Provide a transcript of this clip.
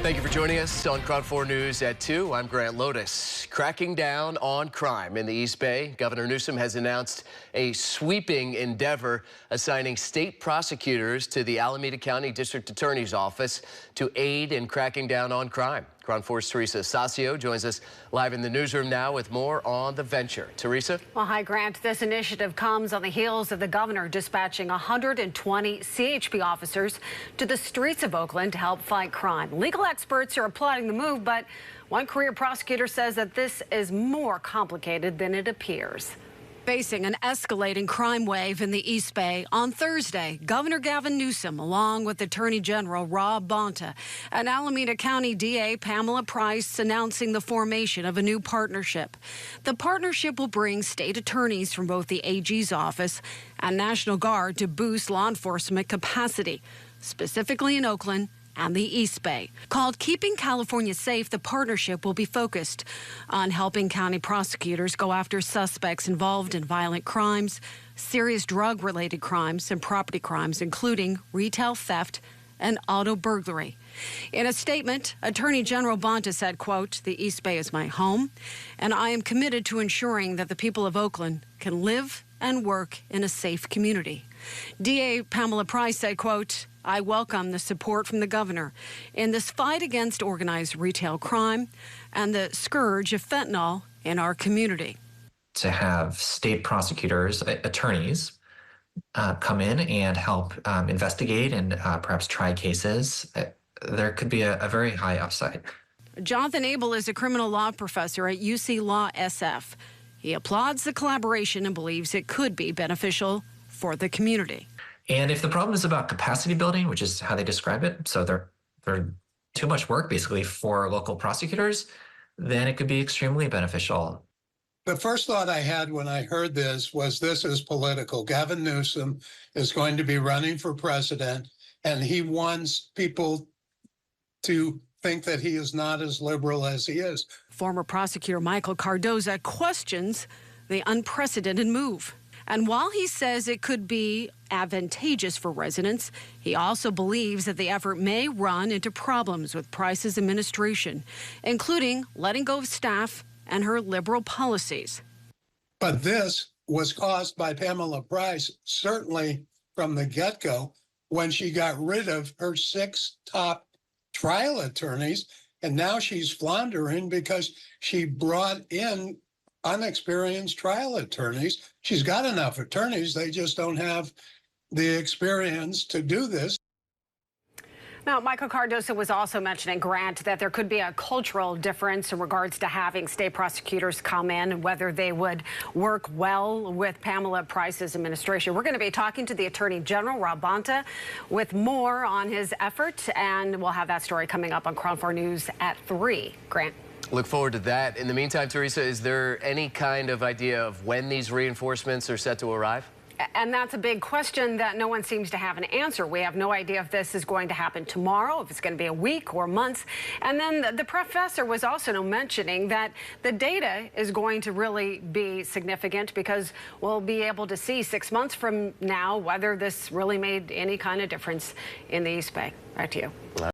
Thank you for joining us on Crown 4 News at 2. I'm Grant Lotus. Cracking down on crime in the East Bay, Governor Newsom has announced a sweeping endeavor assigning state prosecutors to the Alameda County District Attorney's Office to aid in cracking down on crime. Crown 4's Teresa Sasio joins us live in the newsroom now with more on the venture. Teresa? Well, hi, Grant. This initiative comes on the heels of the governor dispatching 120 CHP officers to the streets of Oakland to help fight crime. Legal experts are applauding the move, but one career prosecutor says that this is more complicated than it appears. Facing an escalating crime wave in the East Bay, on Thursday, Governor Gavin Newsom, along with Attorney General Rob Bonta and Alameda County DA Pamela Price, announcing the formation of a new partnership. The partnership will bring state attorneys from both the AG's office and National Guard to boost law enforcement capacity, specifically in Oakland and the East Bay. Called Keeping California Safe, the partnership will be focused on helping county prosecutors go after suspects involved in violent crimes, serious drug-related crimes, and property crimes, including retail theft and auto burglary. In a statement, Attorney General Bonta said, quote, "The East Bay is my home, and I am committed to ensuring that the people of Oakland can live and work in a safe community." DA Pamela Price said, quote, "I welcome the support from the governor in this fight against organized retail crime and the scourge of fentanyl in our community." To have state prosecutors, attorneys, come in and help investigate and perhaps try cases, there could be a very high upside. Jonathan Abel is a criminal law professor at UC Law SF. He applauds the collaboration and believes it could be beneficial for the community. And if the problem is about capacity building, which is how they describe it, so they're too much work basically for local prosecutors, then it could be extremely beneficial. The first thought I had when I heard this is political. Gavin Newsom is going to be running for president, and he wants people to think that he is not as liberal as he is. Former prosecutor Michael Cardoza questions the unprecedented move. And while he says it could be advantageous for residents, he also believes that the effort may run into problems with Price's administration, including letting go of staff and her liberal policies. But this was caused by Pamela Price, certainly from the get-go, when she got rid of her 6 top trial attorneys, and now she's floundering because she brought in unexperienced trial attorneys. She's got enough attorneys, they just don't have the experience to do this. Now, Michael Cardoza was also mentioning, Grant, that there could be a cultural difference in regards to having state prosecutors come in and whether they would work well with Pamela Price's administration. We're going to be talking to the Attorney General, Rob Bonta, with more on his effort, and we'll have that story coming up on Crown 4 News at 3. Grant. Look forward to that. In the meantime, Teresa, is there any kind of idea of when these reinforcements are set to arrive? And that's a big question that no one seems to have an answer. We have no idea if this is going to happen tomorrow, if it's going to be a week or months. And then the professor was also mentioning that the data is going to really be significant because we'll be able to see 6 months from now whether this really made any kind of difference in the East Bay. Back to you.